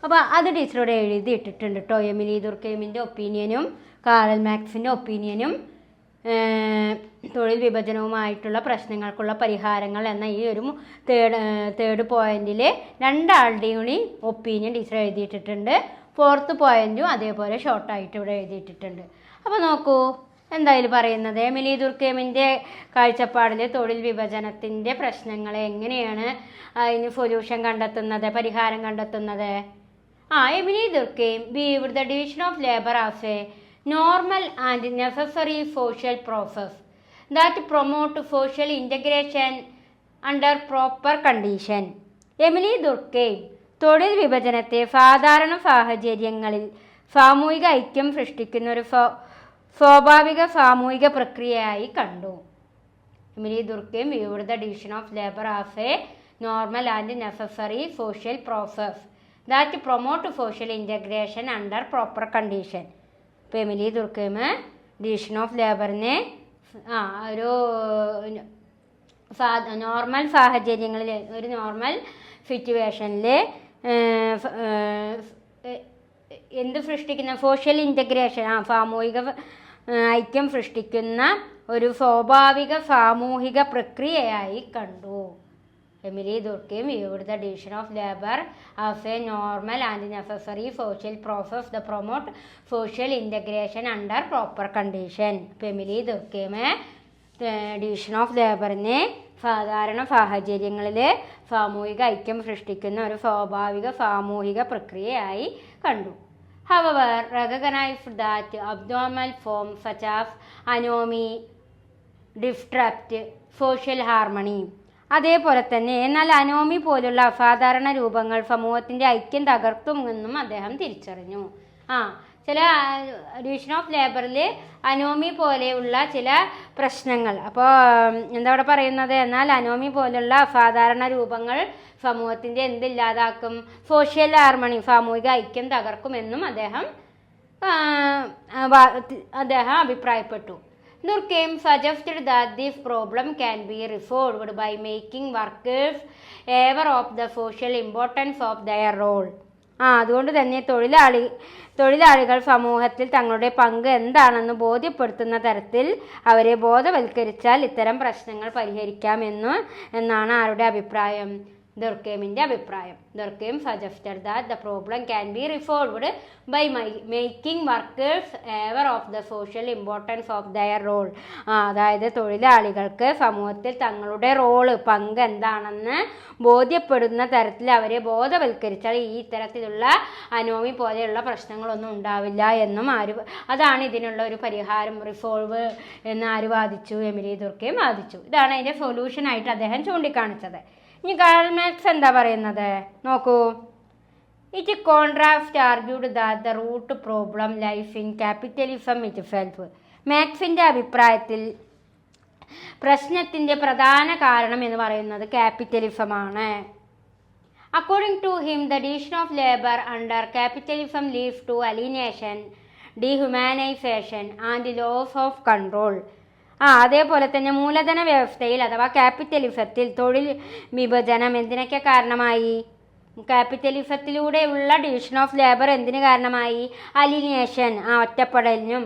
അപ്പോൾ അത് ടീച്ചറോട് എഴുതിയിട്ടിട്ടുണ്ട് കേട്ടോ. എമിലി ദുർക്കൈമിൻ്റെ ഒപ്പീനിയനും കാറൽ മാക്സിൻ്റെ ഒപ്പീനിയനും തൊഴിൽ വിഭജനവുമായിട്ടുള്ള പ്രശ്നങ്ങൾക്കുള്ള പരിഹാരങ്ങൾ എന്ന ഈ ഒരു തേർഡ് പോയിന്റിൽ 2 ആളുടെയും കൂടി ഒപ്പീനിയൻ ടീച്ചർ എഴുതിയിട്ടിട്ടുണ്ട്. 4th പോയിന്റും അതേപോലെ ഷോർട്ടായിട്ട് ഇവിടെ എഴുതിയിട്ടിട്ടുണ്ട്. അപ്പോൾ നോക്കൂ, എന്തായാലും പറയുന്നത് എമിലി ദുർക്കെയിമിൻ്റെ കാഴ്ചപ്പാടിൽ തൊഴിൽ വിഭജനത്തിൻ്റെ പ്രശ്നങ്ങളെ എങ്ങനെയാണ് അതിന് സൊല്യൂഷൻ കണ്ടെത്തുന്നത്, പരിഹാരം കണ്ടെത്തുന്നത്? Emily Durkheim viewed the division of labor as a normal and necessary social process that promote social integration under proper condition. Emily Durkheim തൊഴിൽ വിഭജനത്തെ സാധാരണ സാഹചര്യങ്ങളിൽ സാമൂഹിക ഐക്യം സൃഷ്ടിക്കുന്ന ഒരു സ്വാഭാവിക സാമൂഹിക പ്രക്രിയയായി കണ്ടു. Emily Durkheim viewed the division of labor as a normal and necessary social process that promote social integration under proper condition. ഇപ്പോൾ എമിലി ദുർക്കെയിം ഡിവിഷൻ ഓഫ് ലേബറിനെ ഒരു നോർമൽ സാഹചര്യങ്ങളിൽ, ഒരു നോർമൽ സിറ്റുവേഷനിൽ എന്ത് സൃഷ്ടിക്കുന്ന സോഷ്യൽ ഇൻറ്റഗ്രേഷൻ, സാമൂഹിക ഐക്യം സൃഷ്ടിക്കുന്ന ഒരു സ്വാഭാവിക സാമൂഹിക പ്രക്രിയയായി കണ്ടു. Emily Durkheim viewed the division of labor as a normal and necessary social process that promote social integration under proper condition. ഇപ്പോൾ എമിലി ദുർക്കെയിം ഡിവിഷൻ ഓഫ് ലേബറിനെ സാധാരണ സാഹചര്യങ്ങളിൽ സാമൂഹിക ഐക്യം സൃഷ്ടിക്കുന്ന ഒരു സ്വാഭാവിക സാമൂഹിക പ്രക്രിയയായി കണ്ടു. However, recognized that abnormal forms such as anomy disrupt social harmony. അതേപോലെ തന്നെ എന്നാൽ അനോമി പോലുള്ള അസാധാരണ രൂപങ്ങൾ സമൂഹത്തിൻ്റെ ഐക്യം തകർത്തുമെന്നും അദ്ദേഹം തിരിച്ചറിഞ്ഞു. ചില ഡിവിഷൻ ഓഫ് ലേബറിൽ അനോമി പോലെയുള്ള ചില പ്രശ്നങ്ങൾ, അപ്പോൾ എന്താ ഇവിടെ പറയുന്നത്, എന്നാൽ അനോമി പോലുള്ള അസാധാരണ രൂപങ്ങൾ സമൂഹത്തിൻ്റെ എന്തില്ലാതാക്കും, സോഷ്യൽ ഹാർമണി, സാമൂഹിക ഐക്യം തകർക്കുമെന്നും അദ്ദേഹം അഭിപ്രായപ്പെട്ടു. Durkheim suggested that this problem can be resolved by making workers aware of the social importance of their role. അതുകൊണ്ട് തന്നെ തൊഴിലാളികൾ സമൂഹത്തിൽ തങ്ങളുടെ പങ്ക് എന്താണെന്ന് ബോധ്യപ്പെടുത്തുന്ന തരത്തിൽ അവരെ ബോധവൽക്കരിച്ചാൽ ഇത്തരം പ്രശ്നങ്ങൾ പരിഹരിക്കാമെന്നാണ് ആരുടെ അഭിപ്രായം? ദുർക്കെയിമിൻ്റെ അഭിപ്രായം. Durkheim suggested that the problem can be resolved by making workers aware of the social importance of their role. അതായത് തൊഴിലാളികൾക്ക് സമൂഹത്തിൽ തങ്ങളുടെ റോള്, പങ്ക് എന്താണെന്ന് ബോധ്യപ്പെടുന്ന തരത്തിൽ അവരെ ബോധവൽക്കരിച്ചാൽ ഈ ഇത്തരത്തിലുള്ള അനോമി പോലെയുള്ള പ്രശ്നങ്ങളൊന്നും ഉണ്ടാവില്ല എന്നും അതാണ് ഇതിനുള്ള ഒരു പരിഹാരം, റിസോൾവ് എന്ന് ആര് വാദിച്ചു? എമിലി ദുർക്കെയിം വാദിച്ചു. ഇതാണ് അതിൻ്റെ സൊല്യൂഷനായിട്ട് അദ്ദേഹം ചൂണ്ടിക്കാണിച്ചത്. ഇനി കാർൽ മാർക്സ് എന്താ പറയുന്നത് നോക്കൂ. It contrast argued that the root problem life in capitalism itself. മാർക്സിൻ്റെ അഭിപ്രായത്തിൽ പ്രശ്നത്തിൻ്റെ പ്രധാന കാരണം എന്ന് പറയുന്നത് ക്യാപിറ്റലിസമാണ്. According to him the division of labour under capitalism leads to alienation, dehumanisation and loss of control. അതേപോലെ തന്നെ മൂലധന വ്യവസ്ഥയിൽ അഥവാ ക്യാപിറ്റലിസത്തിൽ തൊഴിൽ വിഭജനം എന്തിനൊക്കെ കാരണമായി? ക്യാപിറ്റലിസത്തിലൂടെയുള്ള ഡിവിഷൻ ഓഫ് ലേബർ എന്തിന് കാരണമായി? അലിനേഷൻ, ഒറ്റപ്പെടലിനും,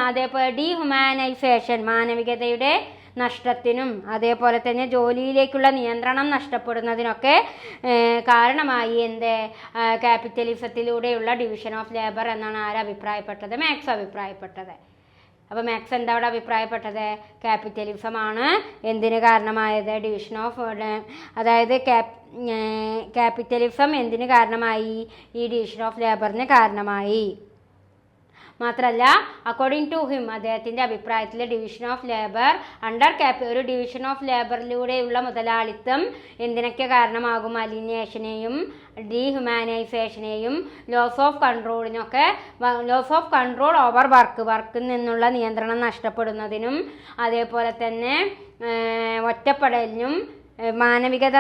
അതേപോലെ ഡീഹ്യൂമാനൈസേഷൻ, മാനവികതയുടെ നഷ്ടത്തിനും, അതേപോലെ തന്നെ ജോലിയിലേക്കുള്ള നിയന്ത്രണം നഷ്ടപ്പെടുന്നതിനൊക്കെ കാരണമായി ക്യാപിറ്റലിസത്തിലൂടെയുള്ള ഡിവിഷൻ ഓഫ് ലേബർ എന്നാണ് അഭിപ്രായപ്പെട്ടത്? മാർക്സ് അഭിപ്രായപ്പെട്ടത്. അപ്പോൾ മാർക്സ് എന്താ അവിടെ അഭിപ്രായപ്പെട്ടത്? ക്യാപിറ്റലിസമാണ് എന്തിന് കാരണമായത്? ഡിവിഷൻ ഓഫ്, അതായത് ക്യാപിറ്റലിസം എന്തിന് കാരണമായി? ഈ ഡിവിഷൻ ഓഫ് ലേബറിന് കാരണമായി. മാത്രമല്ല അക്കോർഡിംഗ് ടു ഹിം, അദ്ദേഹത്തിൻ്റെ അഭിപ്രായത്തിൽ ഡിവിഷൻ ഓഫ് ലേബർ അണ്ടർ ഒരു ഡിവിഷൻ ഓഫ് ലേബറിലൂടെയുള്ള മുതലാളിത്തം എന്തിനൊക്കെ കാരണമാകും? അലിനേഷനെയും ഡീഹ്യൂമാനൈസേഷനെയും ലോസ് ഓഫ് കൺട്രോളിനൊക്കെ, ലോസ് ഓഫ് കൺട്രോൾ ഓവർ വർക്കിൽ നിന്നുള്ള നിയന്ത്രണം നഷ്ടപ്പെടുന്നതിനും, അതേപോലെ തന്നെ ഒറ്റപ്പെടലിനും മാനവികത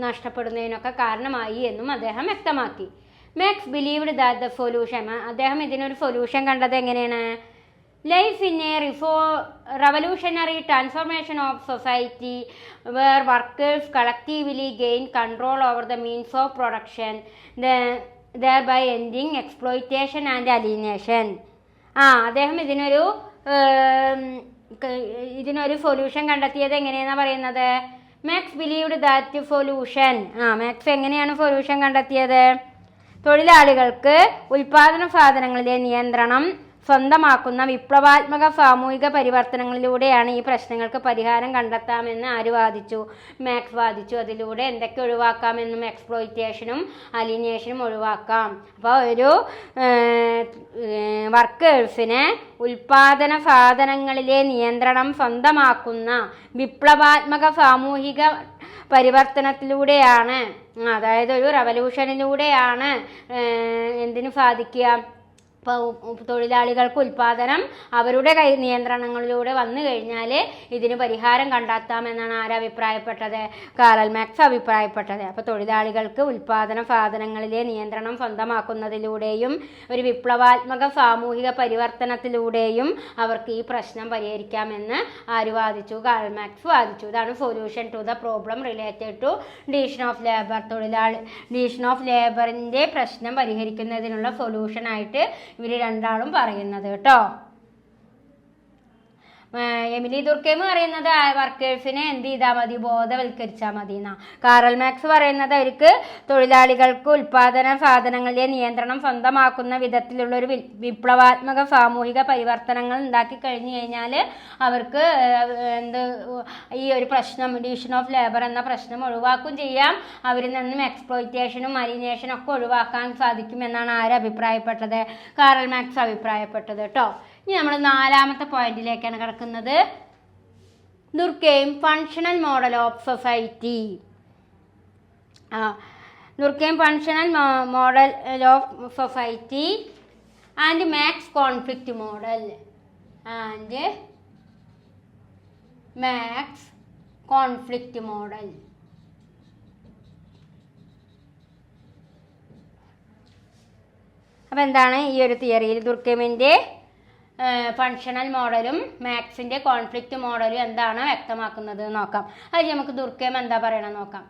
നഷ്ടപ്പെടുന്നതിനൊക്കെ കാരണമായി എന്നും അദ്ദേഹം വ്യക്തമാക്കി. Marks believed that the solution, അദ്ദേഹം ഇതിനൊരു സൊല്യൂഷൻ കണ്ടത് എങ്ങനെയാണ്? Life in A revolutionary transformation of society where workers collectively gain control over the means of production, thereby ending exploitation and alienation. അദ്ദേഹം ഇതിനൊരു സൊല്യൂഷൻ കണ്ടെത്തിയത് എങ്ങനെയാണെന്നാണ് പറയുന്നത്? Marks believed that solution, marks എങ്ങനെയാണ് solution കണ്ടെത്തിയത്? തൊഴിലാളികൾക്ക് ഉൽപാദന സാധനങ്ങളിലെ നിയന്ത്രണം, സ്വന്തമാക്കുന്ന വിപ്ലവാത്മക സാമൂഹിക പരിവർത്തനങ്ങളിലൂടെയാണ് ഈ പ്രശ്നങ്ങൾക്ക് പരിഹാരം കണ്ടെത്താമെന്ന് ആര് വാദിച്ചു? മാക്സ് വാദിച്ചു. അതിലൂടെ എന്തൊക്കെ ഒഴിവാക്കാമെന്നും എക്സ്പ്ലോയിറ്റേഷനും അലിനിയേഷനും ഒഴിവാക്കാം. അപ്പോൾ ഒരു വർക്കേഴ്സിനെ ഉൽപാദന സാധനങ്ങളിലെ നിയന്ത്രണം സ്വന്തമാക്കുന്ന വിപ്ലവാത്മക സാമൂഹിക പരിവർത്തനത്തിലൂടെയാണ്, അതായത് ഒരു റവല്യൂഷനിലൂടെയാണ് എന്തിനു സാധിക്കുക? തൊഴിലാളികൾക്ക് ഉൽപാദനം അവരുടെ നിയന്ത്രണങ്ങളിലൂടെ വന്നു കഴിഞ്ഞാൽ ഇതിന് പരിഹാരം കണ്ടെത്താമെന്നാണ് ആരഭിപ്രായപ്പെട്ടത്? കാറൽ മാക്സ് അഭിപ്രായപ്പെട്ടത്. അപ്പോൾ തൊഴിലാളികൾക്ക് ഉൽപാദന സാധനങ്ങളിലെ നിയന്ത്രണം സ്വന്തമാക്കുന്നതിലൂടെയും ഒരു വിപ്ലവാത്മക സാമൂഹിക പരിവർത്തനത്തിലൂടെയും അവർക്ക് ഈ പ്രശ്നം പരിഹരിക്കാമെന്ന് ആര് വാദിച്ചു? കാറൽ മാക്സ് വാദിച്ചു. ഇതാണ് solution to the problem related to division of labour. Division of ലേബറിൻ്റെ പ്രശ്നം പരിഹരിക്കുന്നതിനുള്ള സൊല്യൂഷനായിട്ട് ഇവർ രണ്ടാളും പറയുന്നത് കേട്ടോ. എമിലി ദുർക്കെയിം പറയുന്നത് വർക്കേഴ്സിനെ എന്ത് ചെയ്താൽ മതി? ബോധവൽക്കരിച്ചാൽ മതി എന്നാ. കാറൽ മാക്സ് പറയുന്നത് അവർക്ക് തൊഴിലാളികൾക്ക് ഉൽപാദന സാധനങ്ങളിലെ നിയന്ത്രണം സ്വന്തമാക്കുന്ന വിധത്തിലുള്ള ഒരു വിപ്ലവാത്മക സാമൂഹിക പരിവർത്തനങ്ങൾ ഉണ്ടാക്കി കഴിഞ്ഞു കഴിഞ്ഞാൽ അവർക്ക് ഈ ഒരു പ്രശ്നം ഡിവിഷൻ ഓഫ് ലേബർ എന്ന പ്രശ്നം ഒഴിവാക്കും ചെയ്യാം. അവരിൽ നിന്നും എക്സ്പ്ലോയിറ്റേഷനും അലിനേഷനും ഒക്കെ ഒഴിവാക്കാൻ സാധിക്കുമെന്നാണ് ആര് അഭിപ്രായപ്പെട്ടത്? കാറൽ മാക്സ് അഭിപ്രായപ്പെട്ടത് കേട്ടോ. ഇനി നമ്മൾ 4ാമത്തെ പോയിന്റിലേക്കാണ് കിടക്കുന്നത്. Durkheim functional model of society. Durkheim functional model of society and Marx conflict model. അപ്പം എന്താണ് ഈ ഒരു തിയറിയിൽ ദുർക്കെയിമിൻ്റെ ഫങ്ഷണൽ മോഡലും മാക്സിൻ്റെ കോൺഫ്ലിക്റ്റ് മോഡലും എന്താണ് വ്യക്തമാക്കുന്നത് നോക്കാം. അത് നമുക്ക് ദുർക്കെയിം എന്താ പറയണം നോക്കാം.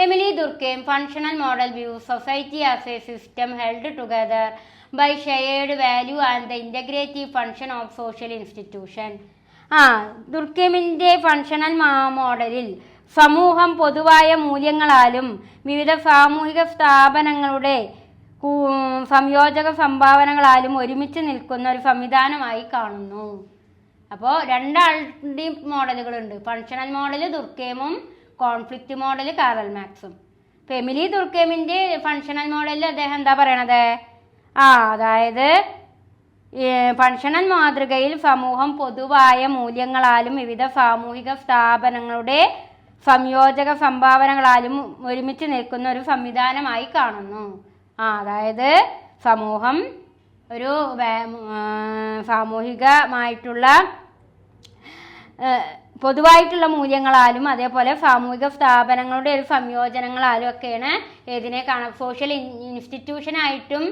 Emily Durkheim functional model views society as a system held together by shared value and the integrative function of social institution. ദുർക്കെയിമിൻ്റെ ഫങ്ഷണൽ മോഡലിൽ സമൂഹം പൊതുവായ മൂല്യങ്ങളാലും വിവിധ സാമൂഹിക സ്ഥാപനങ്ങളുടെ സംയോജക സംഭാവനകളാലും ഒരുമിച്ച് നിൽക്കുന്ന ഒരു സംവിധാനമായി കാണുന്നു. അപ്പോൾ രണ്ടാളുടെയും മോഡലുകളുണ്ട്. ഫങ്ഷണൽ മോഡൽ ദുർക്കെയിമും കോൺഫ്ലിക്റ്റ് മോഡൽ കാറൽ മാക്സും. ഇപ്പം എമിലി ദുർക്കെയിമിൻ്റെ ഫങ്ഷണൽ മോഡലിൽ അദ്ദേഹം എന്താ പറയണത്? അതായത് ഫങ്ഷണൽ മാതൃകയിൽ സമൂഹം പൊതുവായ മൂല്യങ്ങളാലും വിവിധ സാമൂഹിക സ്ഥാപനങ്ങളുടെ സംയോജക സംഭാവനകളാലും ഒരുമിച്ച് നിൽക്കുന്ന ഒരു സംവിധാനമായി കാണുന്നു. അതായത് സമൂഹം ഒരു സാമൂഹികമായിട്ടുള്ള പൊതുവായിട്ടുള്ള മൂല്യങ്ങളാലും അതേപോലെ സാമൂഹിക സ്ഥാപനങ്ങളുടെ ഒരു സംയോജനങ്ങളാലും ഒക്കെയാണ് ഇതിനെ സോഷ്യൽ ഇൻസ്റ്റിറ്റ്യൂഷനായിട്ടും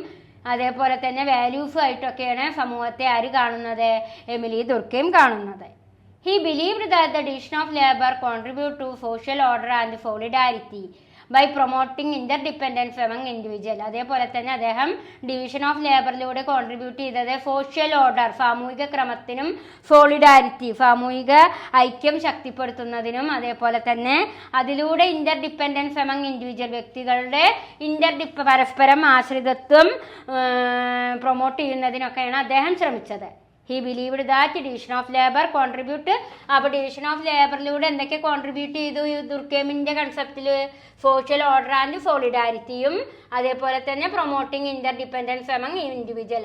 അതേപോലെ തന്നെ വാല്യൂസും ആയിട്ടൊക്കെയാണ് സമൂഹത്തെ ആര് കാണുന്നത്? എമിലി ദുർക്കെയിം കാണുന്നത്. He believed that the division of labor contribute to social order and solidarity by promoting interdependence among individual. അതേപോലെ തന്നെ അദ്ദേഹം ഡിവിഷൻ ഓഫ് ലേബറിലൂടെ കോൺട്രിബ്യൂട്ട് ചെയ്തത് സോഷ്യൽ ഓർഡർ സാമൂഹിക ക്രമത്തിനും സോളിഡാരിറ്റി സാമൂഹിക ഐക്യം ശക്തിപ്പെടുത്തുന്നതിനും അതേപോലെ തന്നെ അതിലൂടെ ഇന്റർഡിപ്പെൻഡൻസ് among ഇൻഡിവിജ്വൽ വ്യക്തികളുടെ പരസ്പരം ആശ്രിതത്വം പ്രൊമോട്ട് ചെയ്യുന്നതിനൊക്കെയാണ് അദ്ദേഹം ശ്രമിച്ചത്. He believed that division of labor contribute. അപ്പോൾ ഡിവിഷൻ ഓഫ് ലേബറിലൂടെ എന്തൊക്കെ കോൺട്രിബ്യൂട്ട് ചെയ്തു ദുർക്കെയിമിൻ്റെ കൺസെപ്റ്റിൽ? സോഷ്യൽ ഓർഡർ ആൻഡ് സോളിഡാരിറ്റിയും അതേപോലെ തന്നെ പ്രൊമോട്ടിങ് ഇന്റർഡിപ്പെൻഡൻസ് among ഇൻഡിവിജ്വൽ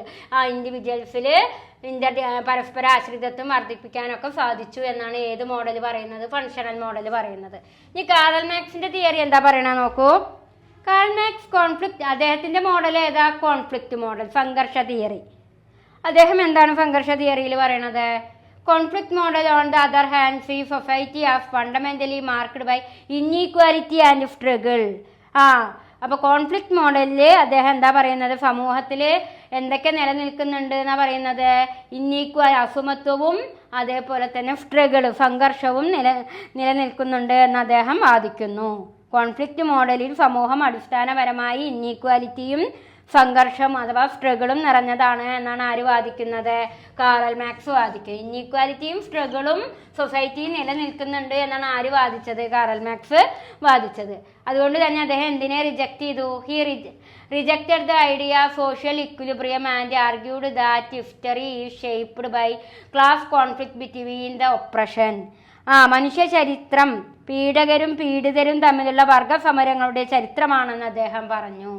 ഇൻഡിവിജ്വൽസിൽ പരസ്പര ആശ്രിതത്വം വർദ്ധിപ്പിക്കാനൊക്കെ സാധിച്ചു എന്നാണ് ഏത് മോഡൽ പറയുന്നത്? ഫങ്ഷണൽ മോഡൽ പറയുന്നത്. ഇനി കാറൽ മാക്സിൻ്റെ തിയറി എന്താ പറയണ നോക്കൂ. കാറൽ മാക്സ് കോൺഫ്ലിക്റ്റ് അദ്ദേഹത്തിൻ്റെ മോഡൽ ഏതാ? കോൺഫ്ലിക്റ്റ് മോഡൽ, സംഘർഷ തിയറി. അദ്ദേഹം എന്താണ് സംഘർഷ തിയറിയിൽ പറയണത്? Conflict model on the other hand see society as fundamentally marked by inequality and struggle. അപ്പോൾ കോൺഫ്ലിക്റ്റ് മോഡലിൽ അദ്ദേഹം എന്താ പറയുന്നത്? സമൂഹത്തിൽ എന്തൊക്കെ നിലനിൽക്കുന്നുണ്ട് എന്നാ പറയുന്നത്? അസമത്വവും അതേപോലെ തന്നെ സംഘർഷവും നിലനിൽക്കുന്നുണ്ട് എന്ന് അദ്ദേഹം വാദിക്കുന്നു. കോൺഫ്ലിക്റ്റ് മോഡലിൽ സമൂഹം അടിസ്ഥാനപരമായി ഇൻഈക്വാലിറ്റിയും സംഘർഷം അഥവാ സ്ട്രഗിളും നിറഞ്ഞതാണ് എന്നാണ് ആര് വാദിക്കുന്നത്? Karl max വാദിക്കുക. ഇൻഇക്വാലിറ്റിയും സ്ട്രഗിളും സൊസൈറ്റിയിൽ നിലനിൽക്കുന്നുണ്ട് എന്നാണ് ആര് വാദിച്ചത്? Karl max വാദിച്ചത്. അതുകൊണ്ട് തന്നെ അദ്ദേഹം എന്തിനെ റിജക്റ്റ് ചെയ്തു? He rejected the idea of social equilibrium and argued that history is shaped by class conflict between the oppression. മനുഷ്യ ചരിത്രം പീഡകരും പീഡിതരും തമ്മിലുള്ള വർഗ സമരങ്ങളുടെ ചരിത്രമാണെന്ന് അദ്ദേഹം പറഞ്ഞു.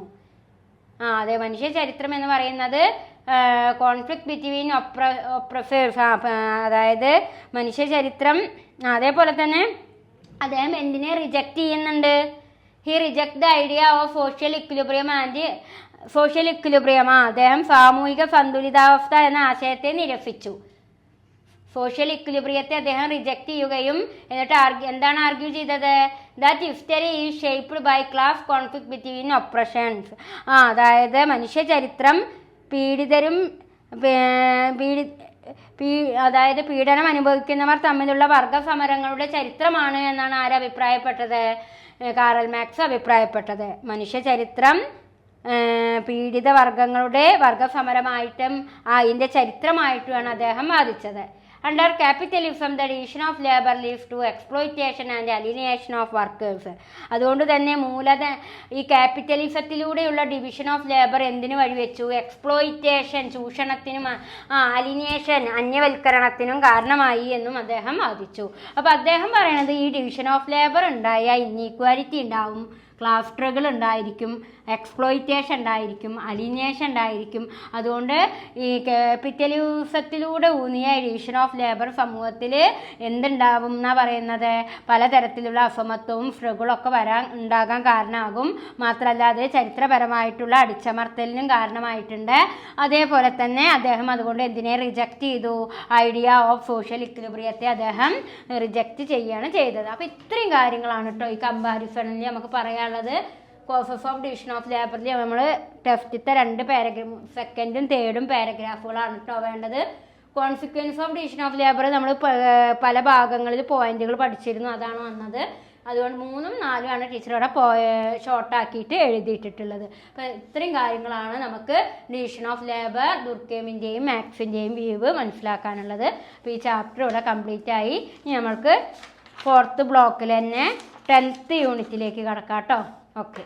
അതെ, മനുഷ്യ ചരിത്രം എന്ന് പറയുന്നത് കോൺഫ്ലിക്റ്റ് ബിറ്റ്വീൻ ഒപ്രസേഴ്സ്, അതായത് മനുഷ്യ ചരിത്രം. അതേപോലെ തന്നെ അദ്ദേഹം എന്തിനെ റിജക്റ്റ് ചെയ്യുന്നുണ്ട്? He reject the idea of social equilibrium അദ്ദേഹം സാമൂഹിക സന്തുലിതാവസ്ഥ എന്ന ആശയത്തെ നിരസിച്ചു. സോഷ്യൽ ഇക്വിലിബ്രിയത്തെ അദ്ദേഹം റിജക്റ്റ് ചെയ്യുകയും എന്നിട്ട് എന്താണ് ആർഗ്യൂ ചെയ്തത്? That history is shaped by class conflict between oppressions. അതായത് മനുഷ്യ ചരിത്രം അതായത് പീഡനം അനുഭവിക്കുന്നവർ തമ്മിലുള്ള വർഗ സമരങ്ങളുടെ ചരിത്രമാണ് എന്നാണ് അഭിപ്രായപ്പെട്ടത്? കാറൽ മാക്സ് അഭിപ്രായപ്പെട്ടത്. മനുഷ്യ ചരിത്രം പീഡിത വർഗങ്ങളുടെ വർഗസമരമായിട്ടും അതിൻ്റെ ചരിത്രമായിട്ടുമാണ് അദ്ദേഹം വാദിച്ചത്. Under capitalism, the division of labor leads to exploitation and alienation of workers. അതുകൊണ്ട് തന്നെ ഈ ക്യാപിറ്റലിസത്തിലൂടെയുള്ള ഡിവിഷൻ ഓഫ് ലേബർ എന്തിനു വഴിവെച്ചു? എക്സ്പ്ലോയിറ്റേഷൻ, ചൂഷണത്തിനും അലിനിയേഷൻ, അന്യവൽക്കരണത്തിനും കാരണമായി എന്നും അദ്ദേഹം വാദിച്ചു. അപ്പോൾ അദ്ദേഹം പറയണത് ഈ ഡിവിഷൻ ഓഫ് ലേബർ ഉണ്ടായ ഇൻഈക്വാലിറ്റി ഉണ്ടാവും, ക്ലാസ് സ്ട്രഗിൾ ഉണ്ടായിരിക്കും, എക്സ്പ്ലോയിറ്റേഷൻ ഉണ്ടായിരിക്കും, അലിനിയേഷൻ ഉണ്ടായിരിക്കും. അതുകൊണ്ട് ഈ ക്യാപിറ്റലിസത്തിലൂടെ ഊന്നിയ ഡിവിഷൻ ഓഫ് ലേബർ സമൂഹത്തിൽ എന്തുണ്ടാവും എന്നാണ് പറയുന്നത്? പലതരത്തിലുള്ള അസമത്വവും സ്ട്രഗിളൊക്കെ ഉണ്ടാകാൻ കാരണമാകും. മാത്രമല്ല അത് ചരിത്രപരമായിട്ടുള്ള അടിച്ചമർത്തലിനും കാരണമായിട്ടുണ്ട്. അതേപോലെ തന്നെ അദ്ദേഹം അതുകൊണ്ട് എന്തിനെ റിജക്റ്റ് ചെയ്തു? ഐഡിയ ഓഫ് സോഷ്യൽ ഇക്വിലിബ്രിയത്തെ അദ്ദേഹം റിജക്റ്റ് ചെയ്യുകയാണ് ചെയ്തത്. അപ്പോൾ ഇത്രയും കാര്യങ്ങളാണ് കേട്ടോ ഈ കമ്പാരിസണിൽ നമുക്ക് പറയാനുള്ളത്. കോസസ് ഓഫ് ഡിവിഷൻ ഓഫ് ലേബറിൽ നമ്മൾ ടെസ്റ്റിത്തെ 2 പാരഗ്രാഫ്, സെക്കൻഡും തേർഡും പാരഗ്രാഫുകളാണ് കേട്ടോ വേണ്ടത്. Consequence of division of labour നമ്മൾ പല ഭാഗങ്ങളിൽ പോയിന്റുകൾ പഠിച്ചിരുന്നു, അതാണ് വന്നത്. അതുകൊണ്ട് 3ഉം 4ഉമാണ് ടീച്ചർ ഇവിടെ ഷോർട്ടാക്കിയിട്ട് എഴുതിയിട്ടിട്ടുള്ളത്. അപ്പോൾ ഇത്രയും കാര്യങ്ങളാണ് നമുക്ക് ഡിവിഷൻ ഓഫ് ലേബർ, ദുർക്കേമിൻ്റെയും മാക്സിൻ്റെയും വ്യൂ മനസ്സിലാക്കാനുള്ളത്. അപ്പോൾ ഈ ചാപ്റ്റർ ഇവിടെ കംപ്ലീറ്റ് ആയി. ഇനി നമ്മൾക്ക് 4th ബ്ലോക്കിൽ തന്നെ 10th യൂണിറ്റിലേക്ക് കടക്കാം കേട്ടോ. ഓക്കെ.